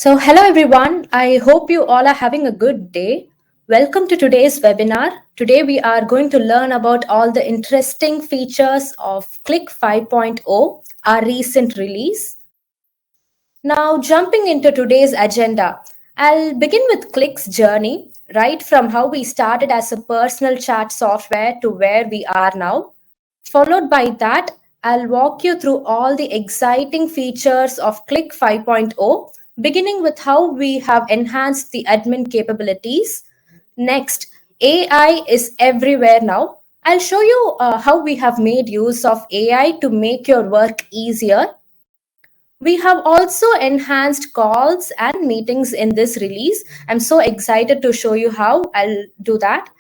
Hello everyone. I hope you all are having a good day. Welcome to today's webinar. Today we are going to learn about all the interesting features of Cliq 5.0, our recent release. Now, jumping into today's agenda, I'll begin with Cliq's journey, right from how we started as a personal chat software to where we are now. Followed by that, I'll walk you through all the exciting features of Cliq 5.0, beginning with how we have enhanced the admin capabilities. Next, AI is everywhere now. I'll show you how we have made use of AI to make your work easier. We have also enhanced calls and meetings in this release. I'm so excited to show you how I'll do that.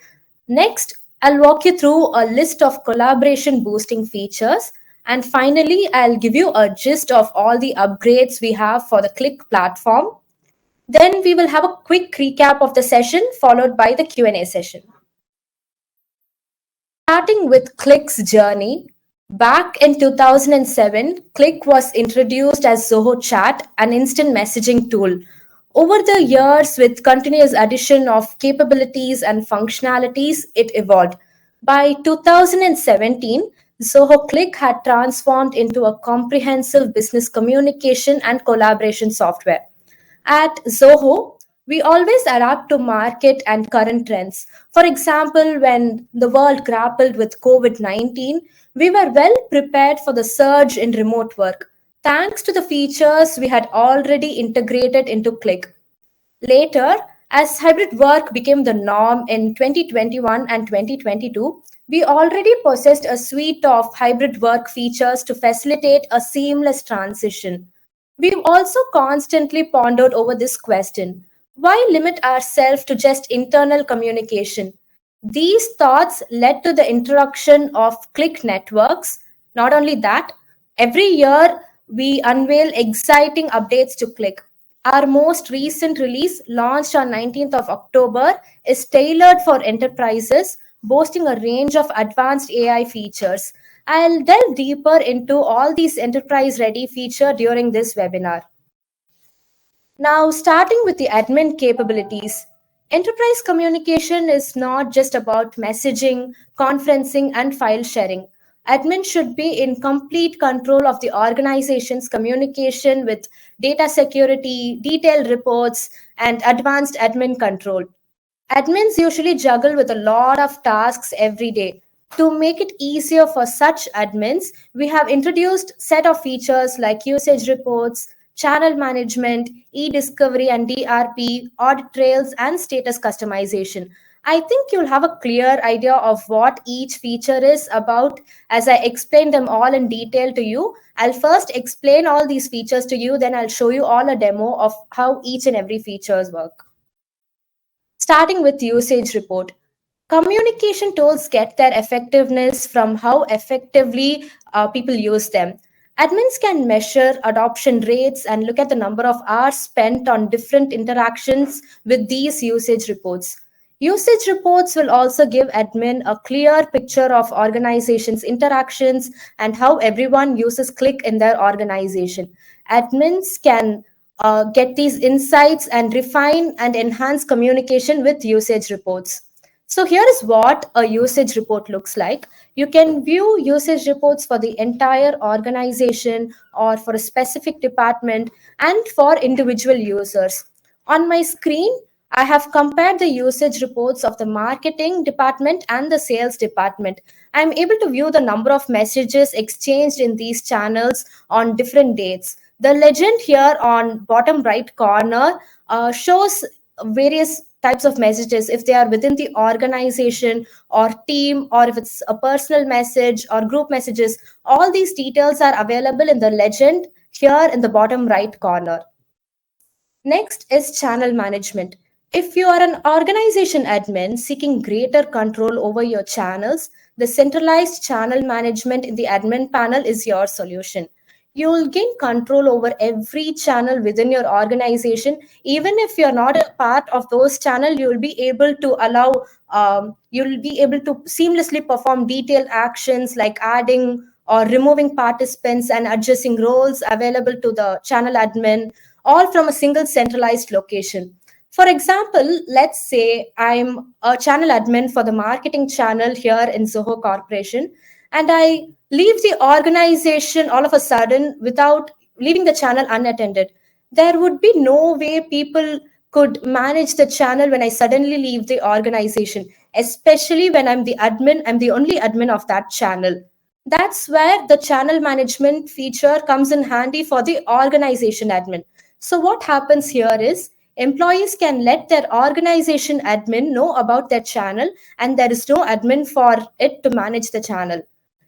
Next, I'll walk you through a list of collaboration boosting features. And finally, I'll give you a gist of all the upgrades we have for the Cliq platform. Then we will have a quick recap of the session followed by the Q&A session. Starting with Cliq's journey, back in 2007, Cliq was introduced as Zoho Chat, an instant messaging tool. Over the years, with continuous addition of capabilities and functionalities, it evolved. By 2017, Zoho Click had transformed into a comprehensive business communication and collaboration software. At Zoho, we always adapt to market and current trends. For example, when the world grappled with COVID-19, we were well prepared for the surge in remote work, thanks to the features we had already integrated into Cliq. Later, as hybrid work became the norm in 2021 and 2022, we already possessed a suite of hybrid work features to facilitate a seamless transition. We've also constantly pondered over this question: why limit ourselves to just internal communication? These thoughts led to the introduction of Cliq networks. Not only that, every year we unveil exciting updates to Cliq. Our most recent release, launched on 19th of October, is tailored for enterprises, boasting a range of advanced AI features. I'll delve deeper into all these enterprise-ready features during this webinar. Now, starting with the admin capabilities. Enterprise communication is not just about messaging, conferencing, and file sharing. Admin should be in complete control of the organization's communication with data security, detailed reports, and advanced admin control. Admins usually juggle with a lot of tasks every day. To make it easier for such admins, we have introduced set of features like usage reports, channel management, eDiscovery and DRP, audit trails, and status customization. I think you'll have a clear idea of what each feature is about as I explain them all in detail to you. I'll first explain all these features to you, then I'll show you all a demo of how each and every features work. Starting with usage report. Communication tools get their effectiveness from how effectively people use them. Admins can measure adoption rates and look at the number of hours spent on different interactions with these usage reports. Usage reports will also give admin a clear picture of organizations' interactions and how everyone uses Cliq in their organization. Admins can get these insights and refine and enhance communication with usage reports. So here is what a usage report looks like. You can view usage reports for the entire organization or for a specific department and for individual users. On my screen, I have compared the usage reports of the marketing department and the sales department. I'm able to view the number of messages exchanged in these channels on different dates. The legend here on bottom right corner shows various types of messages, if they are within the organization or team, or if it's a personal message or group messages. All these details are available in the legend here in the bottom right corner. Next is channel management. If you are an organization admin seeking greater control over your channels, the centralized channel management in the admin panel is your solution. You'll gain control over every channel within your organization. Even if you're not a part of those channels, you'll be able to you'll be able to seamlessly perform detailed actions like adding or removing participants and adjusting roles available to the channel admin, all from a single centralized location. For example, let's say I'm a channel admin for the marketing channel here in Zoho Corporation, and I leave the organization all of a sudden without leaving the channel unattended. There would be no way people could manage the channel when I suddenly leave the organization, especially when I'm the admin, I'm the only admin of that channel. That's where the channel management feature comes in handy for the organization admin. So, what happens here is employees can let their organization admin know about their channel, and there is no admin for it to manage the channel.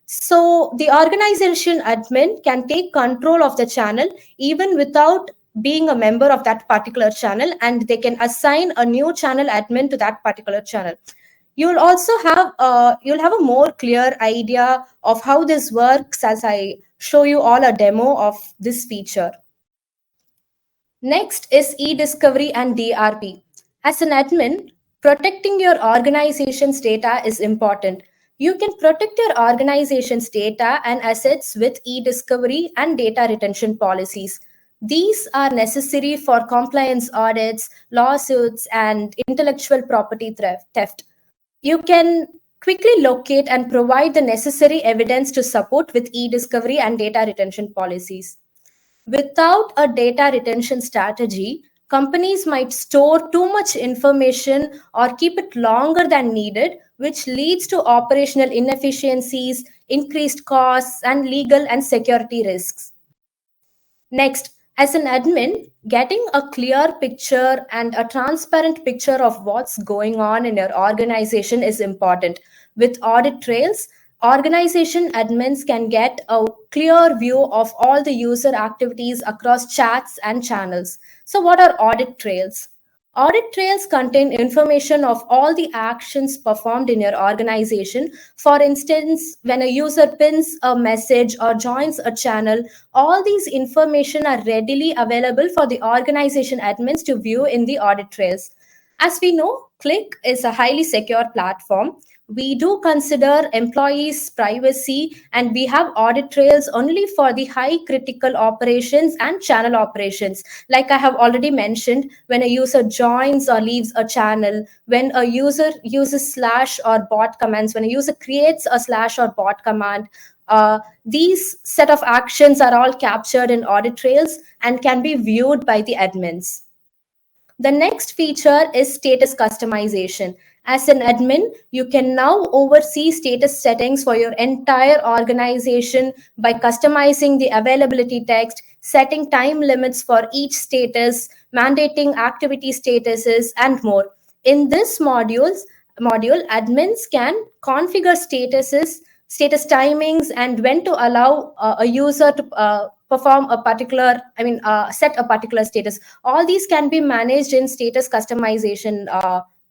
So, the organization admin can take control of the channel even without being a member of that particular channel, and they can assign a new channel admin to that particular channel. You'll have a more clear idea of how this works as I show you all a demo of this feature. Next is eDiscovery and DRP. As an admin, protecting your organization's data is important. You can protect your organization's data and assets with eDiscovery and data retention policies. These are necessary for compliance audits, lawsuits, and intellectual property theft. You can quickly locate and provide the necessary evidence to support with eDiscovery and data retention policies. Without a data retention strategy, companies might store too much information or keep it longer than needed, which leads to operational inefficiencies, increased costs, and legal and security risks. Next, as an admin, getting a clear picture and a transparent picture of what's going on in your organization is important. With audit trails, organization admins can get a clear view of all the user activities across chats and channels. So, what are audit trails? Audit trails contain information of all the actions performed in your organization. For instance, when a user pins a message or joins a channel, all these information are readily available for the organization admins to view in the audit trails. As we know, Cliq is a highly secure platform. We do consider employees' privacy, and we have audit trails only for the high critical operations and channel operations. Like I have already mentioned, when a user joins or leaves a channel, when a user uses slash or bot commands, when a user creates a slash or bot command, these set of actions are all captured in audit trails and can be viewed by the admins. The next feature is status customization. As an admin, you can now oversee status settings for your entire organization by customizing the availability text, setting time limits for each status, mandating activity statuses, and more. In this module, admins can configure status timings, and when to allow a user to perform a particular, set a particular status. All these can be managed in status customization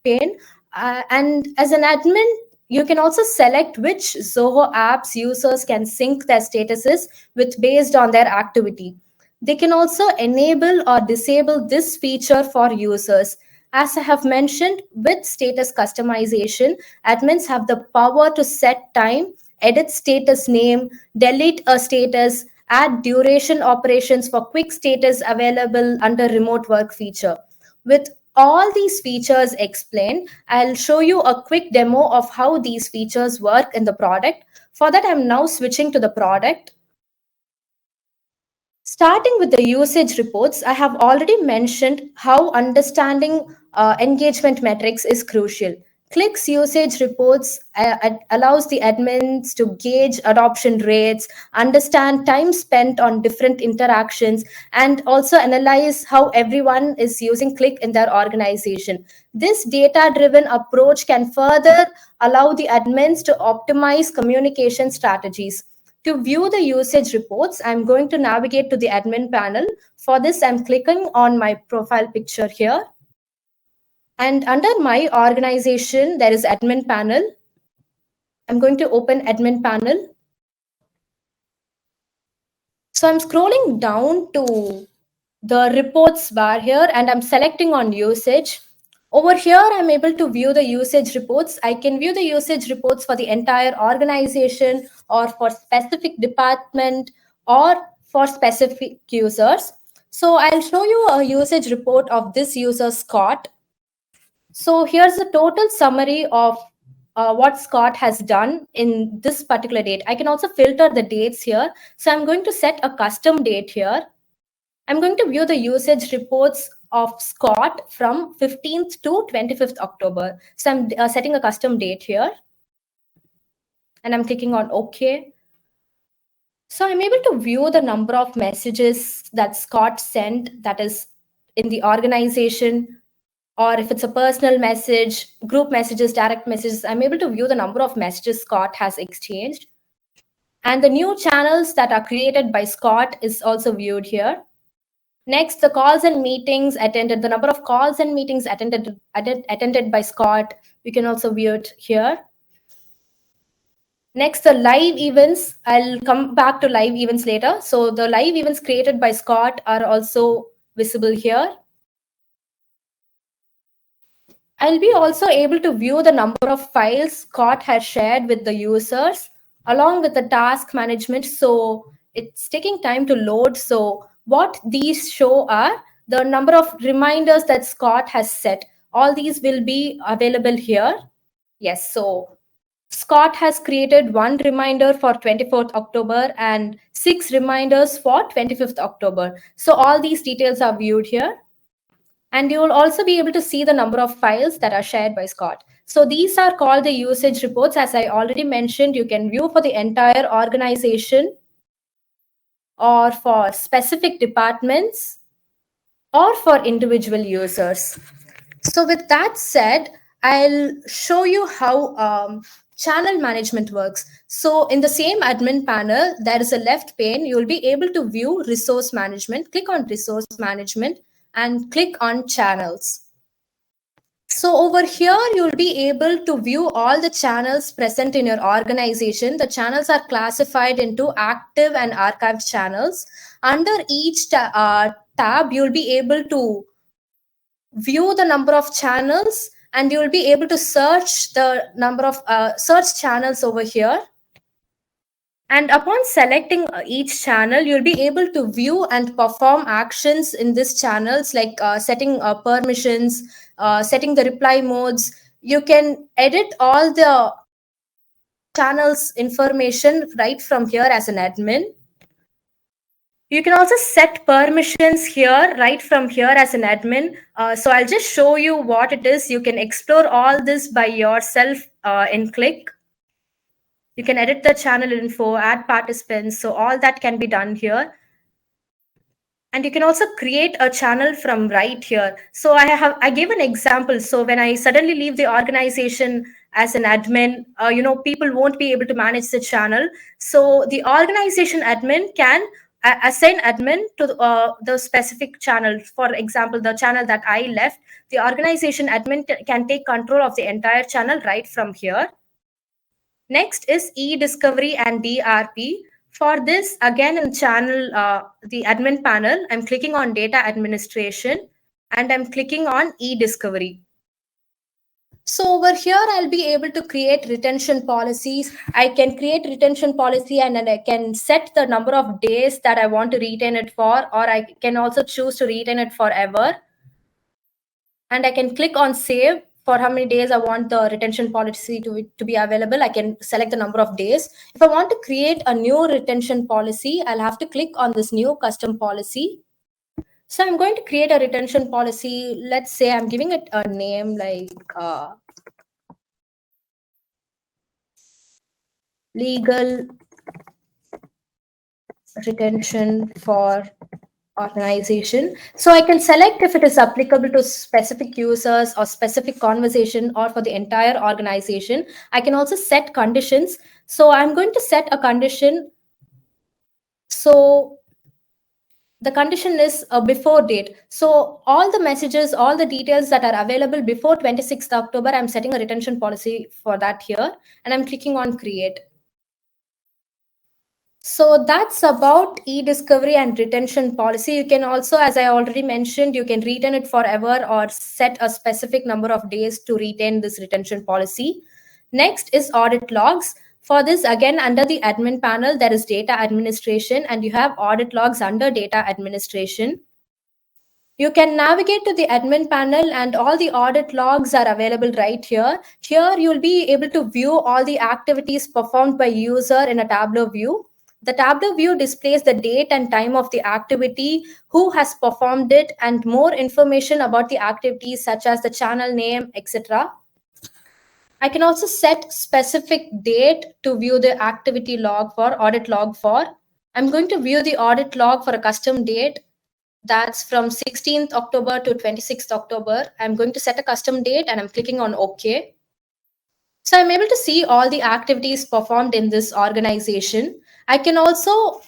pane. And as an admin, you can also select which Zoho apps users can sync their statuses with based on their activity. They can also enable or disable this feature for users. As I have mentioned, with status customization, admins have the power to set time, edit status name, delete a status, add duration operations for quick status available under remote work feature. With all these features explained, I'll show you a quick demo of how these features work in the product. For that, I'm now switching to the product. Starting with the usage reports, I have already mentioned how understanding engagement metrics is crucial. Cliq's usage reports allows the admins to gauge adoption rates, understand time spent on different interactions, and also analyze how everyone is using Cliq in their organization. This data-driven approach can further allow the admins to optimize communication strategies. To view the usage reports, I'm going to navigate to the admin panel. For this, I'm clicking on my profile picture here. And under my organization, there is admin panel. I'm going to open admin panel. So I'm scrolling down to the reports bar here, and I'm selecting on usage. Over here, I'm able to view the usage reports. I can view the usage reports for the entire organization or for specific department or for specific users. So I'll show you a usage report of this user, Scott. So here's the total summary of what Scott has done in this particular date. I can also filter the dates here. So I'm going to set a custom date here. I'm going to view the usage reports of Scott from 15th to 25th October. So I'm setting a custom date here and I'm clicking on OK. So I'm able to view the number of messages that Scott sent, that is in the organization, or if it's a personal message, group messages, direct messages, I'm able to view the number of messages Scott has exchanged. And the new channels that are created by Scott is also viewed here. Next, the calls and meetings attended, the number of calls and meetings attended by Scott, we can also view it here. Next, the live events. I'll come back to live events later. So the live events created by Scott are also visible here. I'll be also able to view the number of files Scott has shared with the users along with the task management. So it's taking time to load. So what these show are the number of reminders that Scott has set. All these will be available here. Yes, so Scott has created one reminder for 24th October and 6 reminders for 25th October. So all these details are viewed here. And you will also be able to see the number of files that are shared by Scott. So these are called the usage reports. As I already mentioned, you can view for the entire organization or for specific departments or for individual users. So with that said, I'll show you how channel management works. So in the same admin panel, there is a left pane. You'll be able to view resource management. Click on resource management and click on channels. So over here, you'll be able to view all the channels present in your organization. The channels are classified into active and archived channels. Under each tab, you'll be able to view the number of channels and you'll be able to search the number of search channels over here. And upon selecting each channel, you'll be able to view and perform actions in these channels like setting permissions, setting the reply modes. You can edit all the channels information right from here as an admin. You can also set permissions here, right from here as an admin. So I'll just show you what it is. You can explore all this by yourself in Cliq. You can edit the channel info, add participants. So all that can be done here. And you can also create a channel from right here. So I gave an example. So when I suddenly leave the organization as an admin, people won't be able to manage the channel. So the organization admin can assign admin to the specific channel. For example, the channel that I left, the organization admin can take control of the entire channel right from here. Next is eDiscovery and DRP. For this, again in channel, the admin panel, I'm clicking on data administration and I'm clicking on eDiscovery. So over here, I'll be able to create retention policies. I can create retention policy and then I can set the number of days that I want to retain it for, or I can also choose to retain it forever. And I can click on save for how many days I want the retention policy to be available. I can select the number of days. If I want to create a new retention policy, I'll have to click on this new custom policy. So I'm going to create a retention policy. Let's say I'm giving it a name like legal retention for organization. So I can select if it is applicable to specific users or specific conversation or for the entire organization. I can also set conditions. So I'm going to set a condition. So the condition is a before date. So all the messages, all the details that are available before 26th October, I'm setting a retention policy for that here. And I'm clicking on create. So that's about e-discovery and retention policy. You can also, as I already mentioned, you can retain it forever or set a specific number of days to retain this retention policy. Next is audit logs. For this, again, under the admin panel, there is data administration and you have audit logs under data administration. You can navigate to the admin panel and all the audit logs are available right here. Here you'll be able to view all the activities performed by user in a Tableau view. The Tableau view displays the date and time of the activity, who has performed it, and more information about the activities such as the channel name, etc. I can also set specific date to view the activity log for audit log for. I'm going to view the audit log for a custom date. That's from 16th October to 26th October. I'm going to set a custom date and I'm clicking on OK. So I'm able to see all the activities performed in this organization. I can also,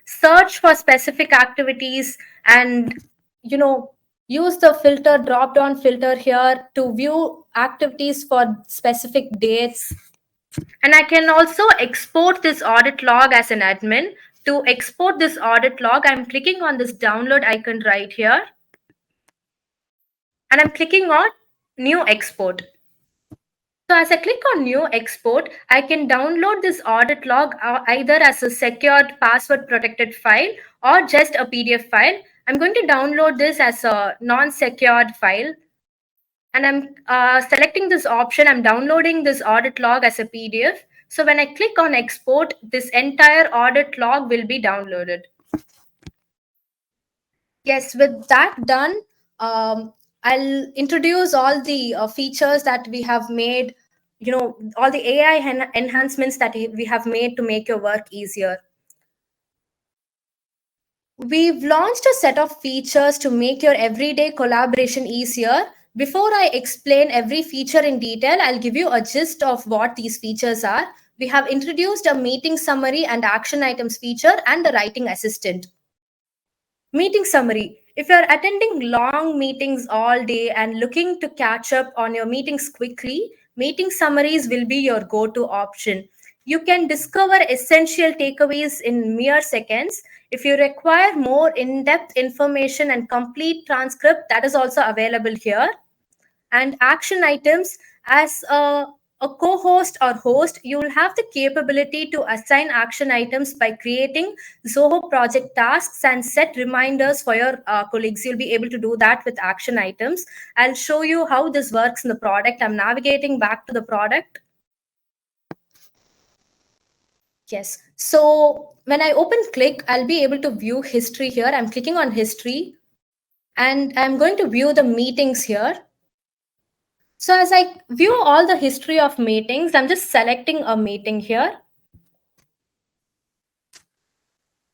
search for specific activities and, you know, use the filter, drop down filter here to view activities for specific dates. And I can also export this audit log as an admin. To export this audit log, I'm clicking on this download icon right here. And I'm clicking on new export. So as I click on new export, I can download this audit log either as a secured password protected file or just a PDF file. I'm going to download this as a non-secured file. And I'm selecting this option. I'm downloading this audit log as a PDF. So when I click on export, this entire audit log will be downloaded. Yes, with that done, I'll introduce all the features that we have made, all the AI enhancements that we have made to make your work easier. We've launched a set of features to make your everyday collaboration easier. Before I explain every feature in detail, I'll give you a gist of what these features are. We have introduced a meeting summary and action items feature and a writing assistant. Meeting summary. If you're attending long meetings all day and looking to catch up on your meetings quickly, meeting summaries will be your go to option. You can discover essential takeaways in mere seconds. If you require more in depth information and complete transcript, that is also available here. And action items, as a co-host or host, you will have the capability to assign action items by creating Zoho project tasks and set reminders for your colleagues. You'll be able to do that with action items. I'll show you how this works in the product. I'm navigating back to the product. Yes, so when I open Click, I'll be able to view history here. I'm clicking on history and I'm going to view the meetings here. So as I view all the history of meetings, I'm just selecting a meeting here.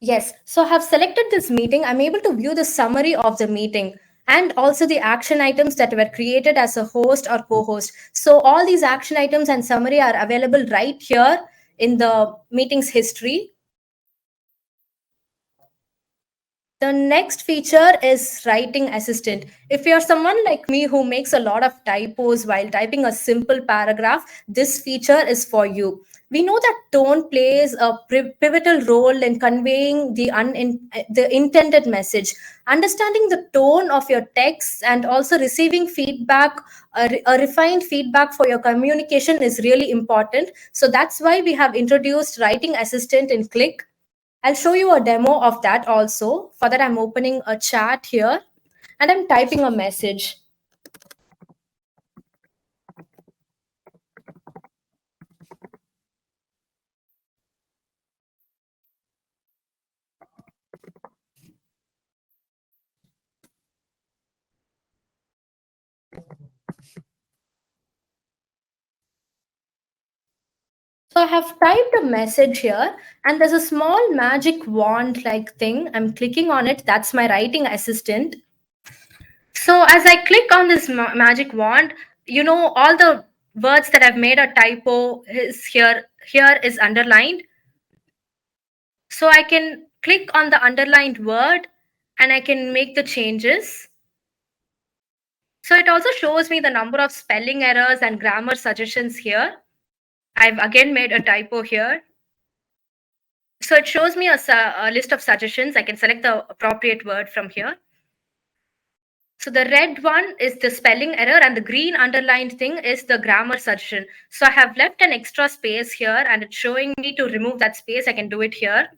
Yes, so I have selected this meeting. I'm able to view the summary of the meeting and also the action items that were created as a host or co-host. So all these action items and summary are available right here in the meeting's history. The next feature is writing assistant. If you're someone like me who makes a lot of typos while typing a simple paragraph, this feature is for you. We know that tone plays a pivotal role in conveying the intended message. Understanding the tone of your text and also receiving feedback, a refined feedback for your communication is really important. So that's why we have introduced writing assistant in Cliq. I'll show you a demo of that also. For that, I'm opening a chat here and I'm typing a message. So I have typed a message here and there's a small magic wand like thing. I'm clicking on it. That's my writing assistant. So as I click on this magic wand, all the words that I've made a typo is here is underlined. So I can click on the underlined word and I can make the changes. So it also shows me the number of spelling errors and grammar suggestions here. I've again made a typo here. So it shows me a list of suggestions. I can select the appropriate word from here. So the red one is the spelling error and the green underlined thing is the grammar suggestion. So I have left an extra space here and it's showing me to remove that space. I can do it here.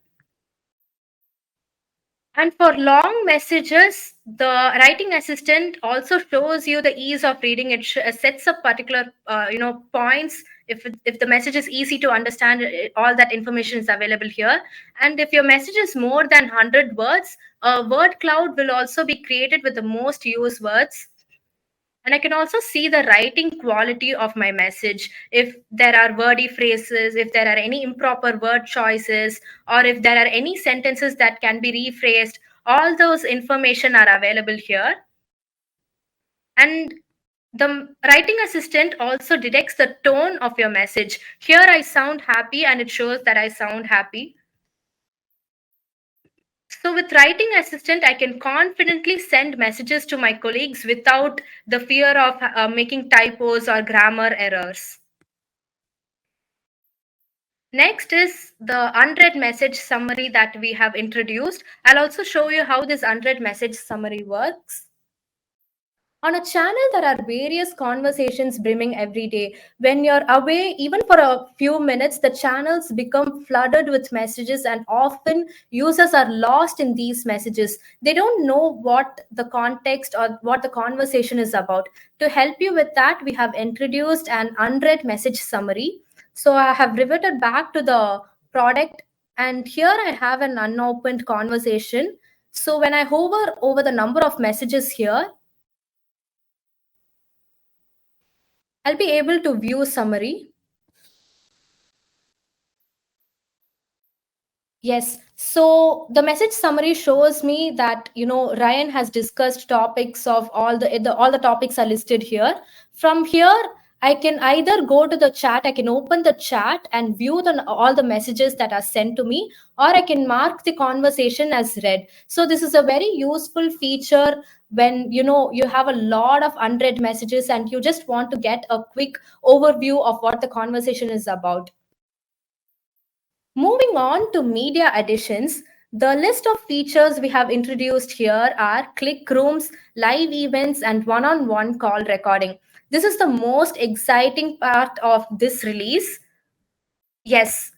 And for long messages, the writing assistant also shows you the ease of reading. It sets up particular, points. If the message is easy to understand, all that information is available here. And if your message is more than 100 words, a word cloud will also be created with the most used words. And I can also see the writing quality of my message. If there are wordy phrases, if there are any improper word choices, or if there are any sentences that can be rephrased, all those information are available here. And the writing assistant also detects the tone of your message. Here I sound happy and it shows that I sound happy. So with writing assistant, I can confidently send messages to my colleagues without the fear of making typos or grammar errors. Next is the unread message summary that we have introduced. I'll also show you how this unread message summary works. On a channel, there are various conversations brimming every day. When you're away, even for a few minutes, the channels become flooded with messages, and often users are lost in these messages. They don't know what the context or what the conversation is about. To help you with that, we have introduced an unread message summary. So I have reverted back to the product, and here I have an unopened conversation. So when I hover over the number of messages here, I'll be able to view summary. Yes. So the message summary shows me that Ryan has discussed topics of all the topics are listed here. From here, I can either go to the chat, I can open the chat and view all the messages that are sent to me, or I can mark the conversation as read. So this is a very useful feature when you have a lot of unread messages and you just want to get a quick overview of what the conversation is about. Moving on to media additions, the list of features we have introduced here are click rooms, live events, and one on one call recording. This is the most exciting part of this release. Yes,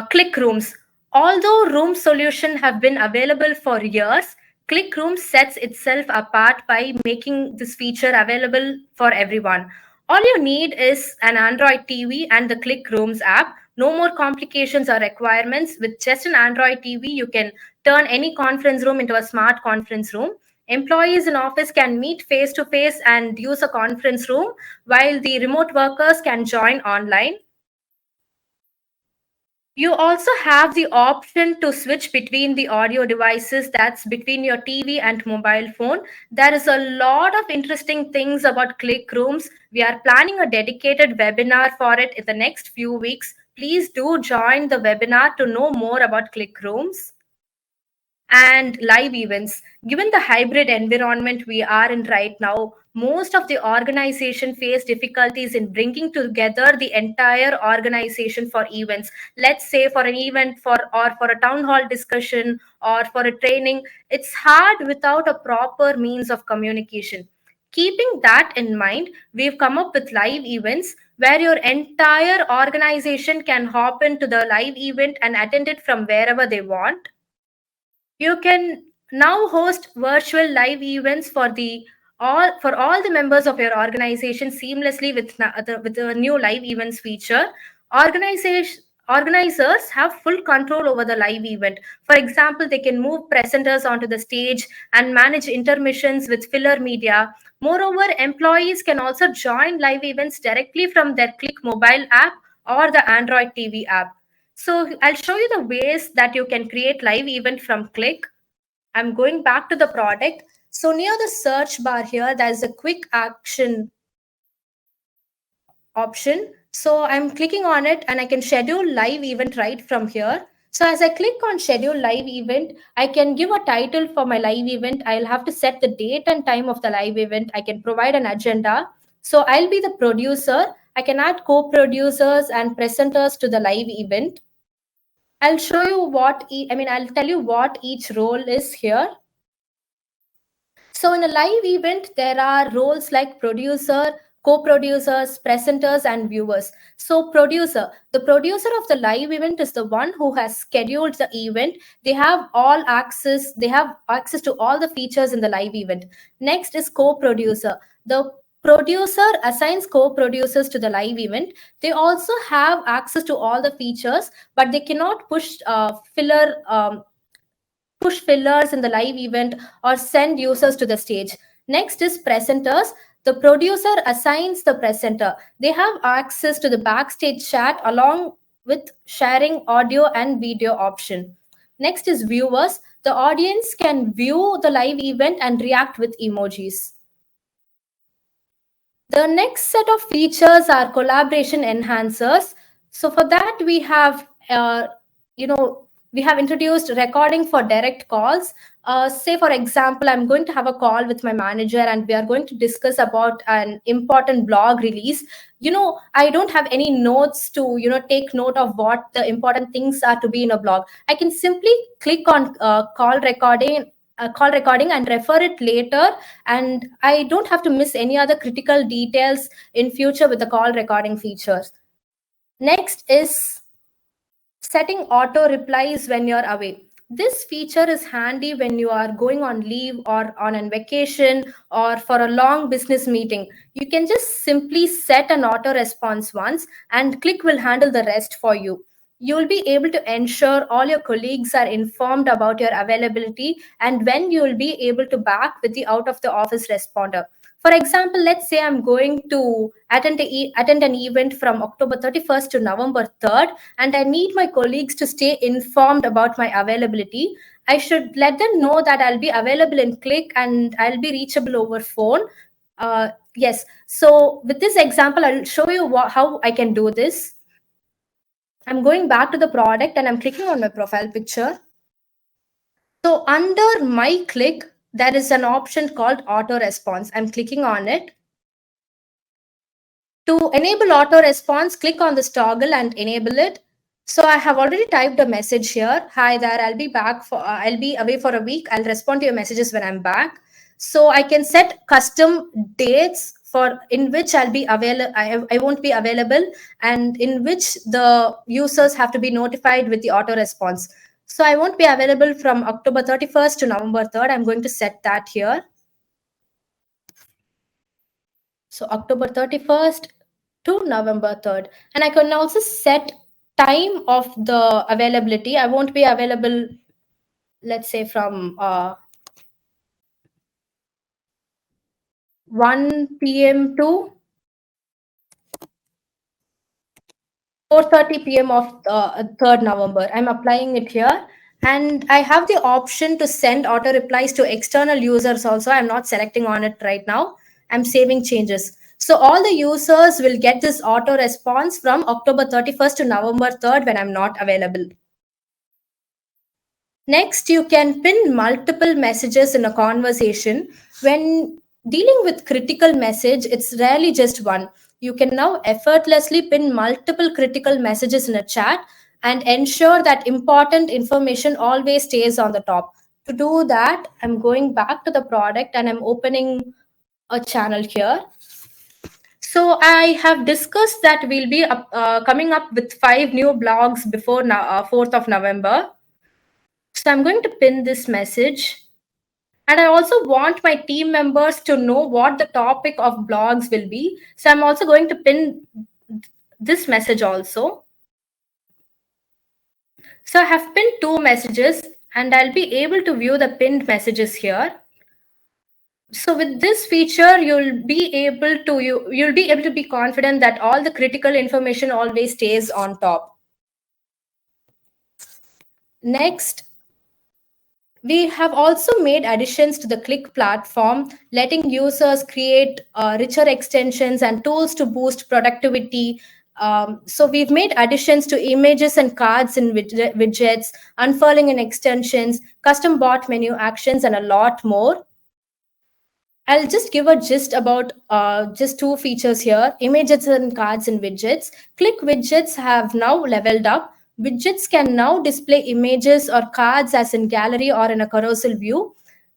Click Rooms. Although Room Solution have been available for years, Click Rooms sets itself apart by making this feature available for everyone. All you need is an Android TV and the Click Rooms app. No more complications or requirements. With just an Android TV, you can turn any conference room into a smart conference room. Employees in office can meet face to face and use a conference room, while the remote workers can join online. You also have the option to switch between the audio devices, that's between your TV and mobile phone. There is a lot of interesting things about Click Rooms. We are planning a dedicated webinar for it in the next few weeks. Please do join the webinar to know more about Click Rooms. And live events. Given the hybrid environment we are in right now, most of the organization face difficulties in bringing together the entire organization for events. Let's say for an event for a town hall discussion or for a training, it's hard without a proper means of communication. Keeping that in mind, we've come up with live events where your entire organization can hop into the live event and attend it from wherever they want. You can now host virtual live events for all the members of your organization seamlessly with the new live events feature. Organization Organizers have full control over the live event. For example, they can move presenters onto the stage and manage intermissions with filler media. Moreover, employees can also join live events directly from their Click mobile app or the Android TV app. So I'll show you the ways that you can create live event from Click. I'm going back to the product. So near the search bar here, there's a quick action option. So I'm clicking on it and I can schedule live event right from here. So as I click on schedule live event, I can give a title for my live event. I'll have to set the date and time of the live event. I can provide an agenda. So I'll be the producer. I can add co-producers and presenters to the live event. I'll show you I'll tell you what each role is here. So in a live event, there are roles like producer, co-producers, presenters, and viewers. So producer, the producer of the live event is the one who has scheduled the event. They have access to all the features in the live event. Next is co-producer. The producer assigns co-producers to the live event. They also have access to all the features, but they cannot push fillers in the live event or send users to the stage. Next is presenters. The producer assigns the presenter. They have access to the backstage chat along with sharing audio and video option. Next is viewers. The audience can view the live event and react with emojis. The next set of features are collaboration enhancers. So for that, you know, we have introduced recording for direct calls. Say, for example, I'm going to have a call with my manager and we are going to discuss about an important blog release. I don't have any notes to, take note of what the important things are to be in a blog. I can simply click on call recording and refer it later, and I don't have to miss any other critical details in future with the call recording features. Next is setting auto replies when you're away. This feature is handy when you are going on leave or on a vacation or for a long business meeting. You can just simply set an auto response once and Cliq will handle the rest for you. You'll be able to ensure all your colleagues are informed about your availability and when you'll be able to back with the out of the office responder. For example, let's say I'm going to attend an event from October 31st to November 3rd, and I need my colleagues to stay informed about my availability. I should let them know that I'll be available in Cliq and I'll be reachable over phone. Yes. So with this example, I'll show you how I can do this. I'm going back to the product and I'm clicking on my profile picture. So under my Cliq, there is an option called auto response. I'm clicking on it. To enable auto response, click on this toggle and enable it. So I have already typed a message here. Hi there, I'll be away for a week. I'll respond to your messages when I'm back. So I can set custom dates for in which I'll be available. I won't be available, and in which the users have to be notified with the auto response. So I won't be available from October 31st to November 3rd. I'm going to set that here. So October 31st to November 3rd. And I can also set time of the availability. I won't be available, let's say from 1 p.m. to 4:30 p.m. of 3rd November. I'm applying it here. And I have the option to send auto replies to external users also. I'm not selecting on it right now. I'm saving changes. So all the users will get this auto response from October 31st to November 3rd when I'm not available. Next, you can pin multiple messages in a conversation. When dealing with critical message, it's rarely just one. You can now effortlessly pin multiple critical messages in a chat and ensure that important information always stays on the top. To do that, I'm going back to the product and I'm opening a channel here. So I have discussed that we'll be coming up with 5 new blogs before 4th of November. So I'm going to pin this message. And I also want my team members to know what the topic of blogs will be. So I'm also going to pin this message also. So I have pinned 2 messages and I'll be able to view the pinned messages here. So with this feature, you'll be able to be confident that all the critical information always stays on top. Next, we have also made additions to the Cliq platform, letting users create richer extensions and tools to boost productivity. So we've made additions to images and cards in widgets, unfurling in extensions, custom bot menu actions, and a lot more. I'll just give a gist about just 2 features here, images and cards and widgets. Cliq widgets have now leveled up. Widgets can now display images or cards as in gallery or in a carousel view.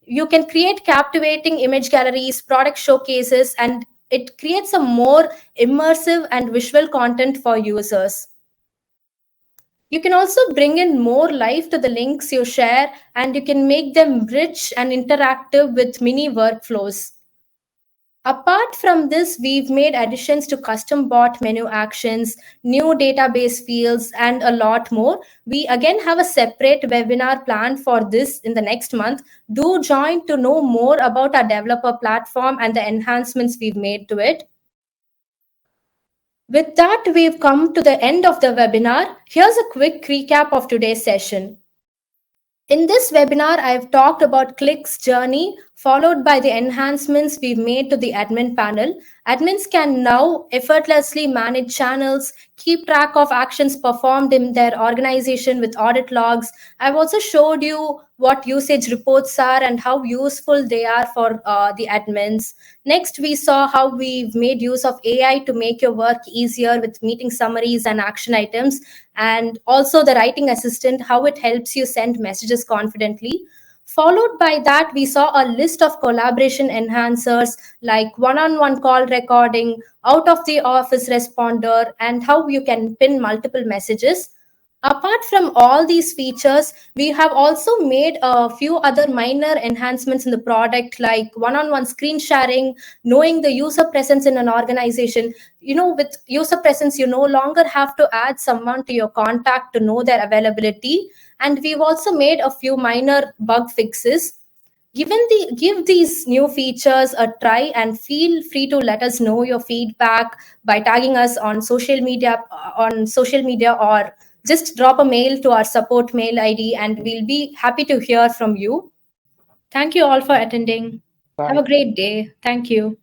You can create captivating image galleries, product showcases, and it creates a more immersive and visual content for users. You can also bring in more life to the links you share, and you can make them rich and interactive with mini workflows. Apart from this, we've made additions to custom bot menu actions, new database fields, and a lot more. We again have a separate webinar planned for this in the next month. Do join to know more about our developer platform and the enhancements we've made to it. With that, we've come to the end of the webinar. Here's a quick recap of today's session. In this webinar, I've talked about Cliq's journey, followed by the enhancements we've made to the admin panel. Admins can now effortlessly manage channels, keep track of actions performed in their organization with audit logs. I've also showed you what usage reports are and how useful they are for the admins. Next, we saw how we've made use of AI to make your work easier with meeting summaries and action items, and also the writing assistant, how it helps you send messages confidently. Followed by that, we saw a list of collaboration enhancers like one-on-one call recording, out of the office responder, and how you can pin multiple messages. Apart from all these features, we have also made a few other minor enhancements in the product, like one-on-one screen sharing, knowing the user presence in an organization. With user presence, you no longer have to add someone to your contact to know their availability. And we've also made a few minor bug fixes. Give these new features a try, and feel free to let us know your feedback by tagging us on social media, or just drop a mail to our support mail ID, and we'll be happy to hear from you. Thank you all for attending. Have Bye. a great day. Thank you.